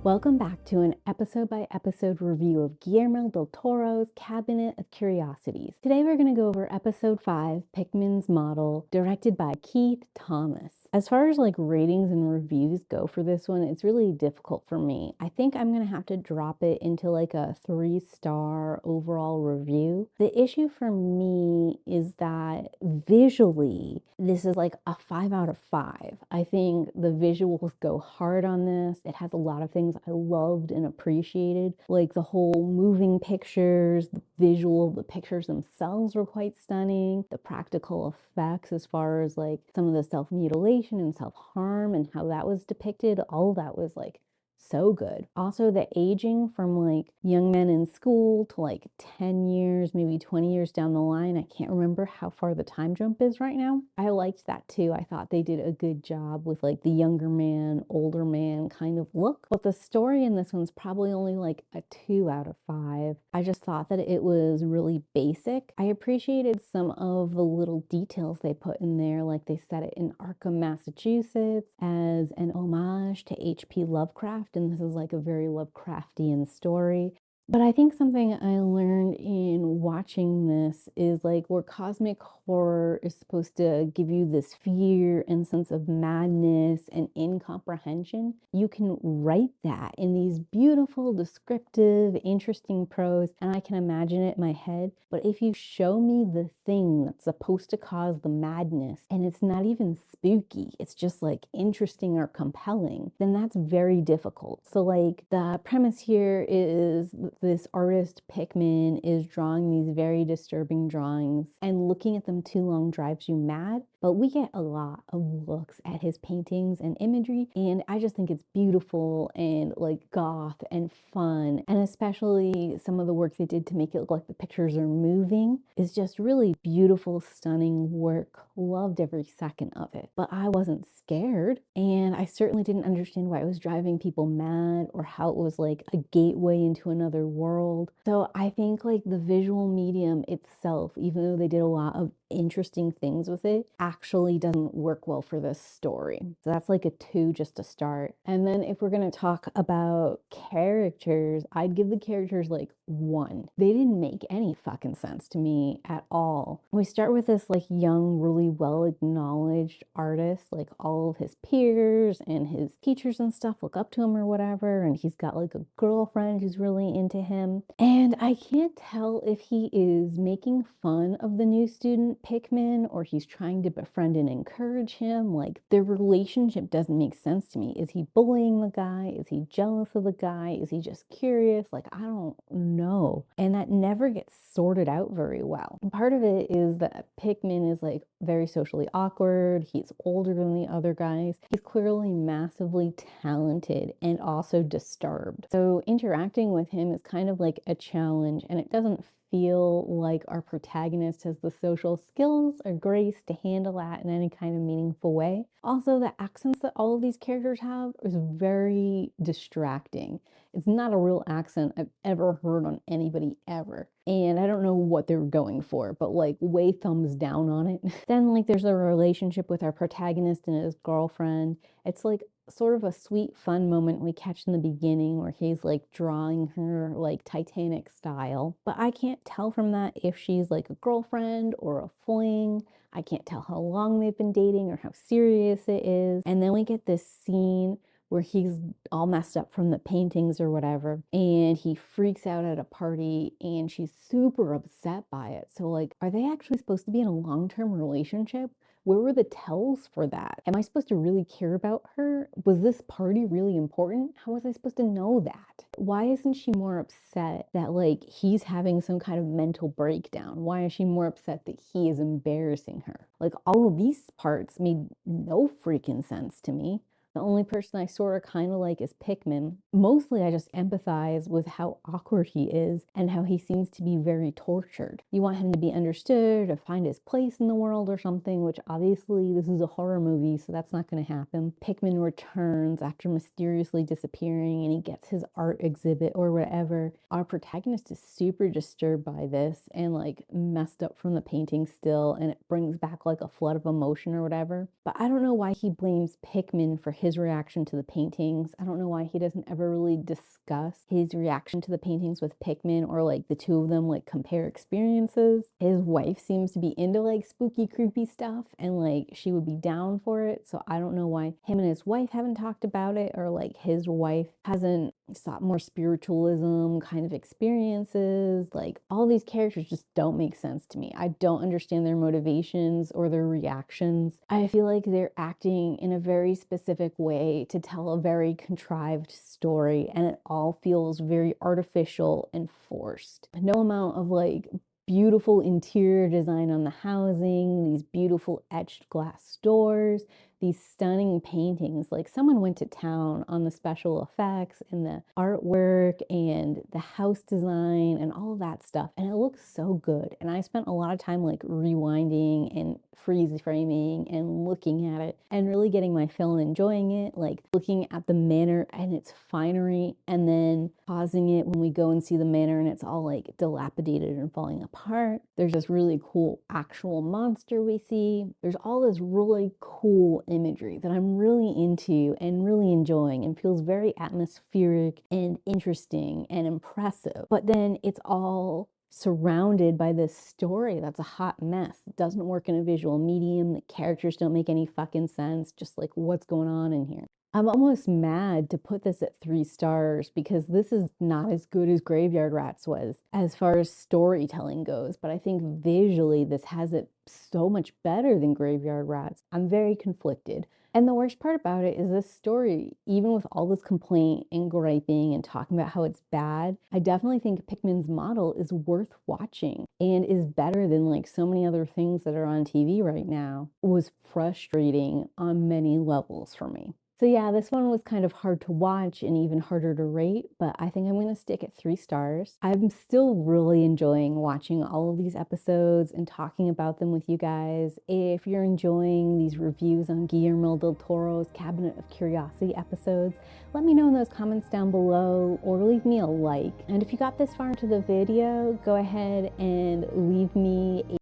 Welcome back to an episode-by-episode review of Guillermo del Toro's Cabinet of Curiosities. Today we're going to go over episode 5, Pickman's Model, directed by Keith Thomas. As far as ratings and reviews go for this one, it's really difficult for me. I think I'm going to have to drop it into a 3-star overall review. The issue for me is that visually, this is a 5 out of 5. I think the visuals go hard on this. It has a lot of things I loved and appreciated, like the whole moving pictures, the visual, the pictures themselves were quite stunning. The practical effects as far as some of the self-mutilation and self-harm and how that was depicted, all of that was so good. Also, the aging from young men in school to 10 years, maybe 20 years down the line. I can't remember how far the time jump is right now. I liked that too. I thought they did a good job with the younger man, older man kind of look. But the story in this one's probably only a 2 out of 5. I just thought that it was really basic. I appreciated some of the little details they put in there, like they set it in Arkham, Massachusetts as an homage to H.P. Lovecraft, and this is a very Lovecraftian story. But I think something I learned in watching this is where cosmic horror is supposed to give you this fear and sense of madness and incomprehension, you can write that in these beautiful, descriptive, interesting prose, and I can imagine it in my head. But if you show me the thing that's supposed to cause the madness and it's not even spooky, it's just interesting or compelling, then that's very difficult. So the premise here is this artist Pickman is drawing these very disturbing drawings, and looking at them too long drives you mad. But we get a lot of looks at his paintings and imagery, and I just think it's beautiful and goth and fun. And especially some of the work they did to make it look like the pictures are moving is just really beautiful, stunning work. Loved every second of it. But I wasn't scared, and I certainly didn't understand why it was driving people mad or how it was a gateway into another world. So I think the visual medium itself, even though they did a lot of interesting things with it, actually doesn't work well for this story. So that's a 2 just to start. And then if we're going to talk about characters, I'd give the characters 1. They didn't make any fucking sense to me at all. We start with this young, really well acknowledged artist, all of his peers and his teachers and stuff look up to him or whatever, and he's got a girlfriend who's really into him. And I can't tell if he is making fun of the new student Pickman or he's trying to befriend and encourage him. Their relationship doesn't make sense to me. Is he bullying the guy? Is he jealous of the guy? Is he just curious? I don't know. And that never gets sorted out very well. And part of it is that Pickman is very socially awkward. He's older than the other guys. He's clearly massively talented and also disturbed. So interacting with him is kind of a challenge, and it doesn't feel like our protagonist has the social skills or grace to handle that in any kind of meaningful way. Also, the accents that all of these characters have is very distracting. It's not a real accent I've ever heard on anybody ever. And I don't know what they're going for, but way thumbs down on it. Then there's a relationship with our protagonist and his girlfriend. It's sort of a sweet, fun moment we catch in the beginning where he's drawing her Titanic style. But I can't tell from that if she's a girlfriend or a fling. I can't tell how long they've been dating or how serious it is. And then we get this scene where he's all messed up from the paintings or whatever, and he freaks out at a party and she's super upset by it. So are they actually supposed to be in a long-term relationship? Where were the tells for that? Am I supposed to really care about her? Was this party really important? How was I supposed to know that? Why isn't she more upset that he's having some kind of mental breakdown? Why is she more upset that he is embarrassing her? All of these parts made no freaking sense to me. The only person I sort of kind of like is Pickman. Mostly I just empathize with how awkward he is and how he seems to be very tortured. You want him to be understood or find his place in the world or something, which obviously this is a horror movie, so that's not going to happen. Pickman returns after mysteriously disappearing and he gets his art exhibit or whatever. Our protagonist is super disturbed by this and messed up from the painting still, and it brings back a flood of emotion or whatever. But I don't know why he blames Pickman for his his reaction to the paintings. I don't know why he doesn't ever really discuss his reaction to the paintings with Pickman, or like the two of them like compare experiences. His wife seems to be into like spooky, creepy stuff, and like she would be down for it. So I don't know why him and his wife haven't talked about it, or like his wife hasn't sought more spiritualism kind of experiences. Like all these characters just don't make sense to me. I don't understand their motivations or their reactions. I feel like they're acting in a very specific way to tell a very contrived story, and it all feels very artificial and forced. No amount of like beautiful interior design on the housing, these beautiful etched glass doors, these stunning paintings. Like someone went to town on the special effects and the artwork and the house design and all of that stuff. And it looks so good. And I spent a lot of time like rewinding and freeze framing and looking at it and really getting my fill and enjoying it, like looking at the manor and its finery, and then pausing it when we go and see the manor and it's all like dilapidated and falling apart. There's this really cool actual monster we see. There's all this really cool imagery that I'm really into and really enjoying, and feels very atmospheric and interesting and impressive. But then it's all surrounded by this story that's a hot mess. It doesn't work in a visual medium. The characters don't make any fucking sense. Just like, what's going on in here? I'm almost mad to put this at 3 stars, because this is not as good as Graveyard Rats was as far as storytelling goes, but I think visually this has it so much better than Graveyard Rats. I'm very conflicted. And the worst part about it is this story, even with all this complaint and griping and talking about how it's bad, I definitely think Pickman's model is worth watching and is better than like so many other things that are on TV right now. It was frustrating on many levels for me. So yeah, this one was kind of hard to watch and even harder to rate, but I think I'm going to stick at 3 stars. I'm still really enjoying watching all of these episodes and talking about them with you guys. If you're enjoying these reviews on Guillermo del Toro's Cabinet of Curiosity episodes, let me know in those comments down below, or leave me a like. And if you got this far into the video, go ahead and leave me a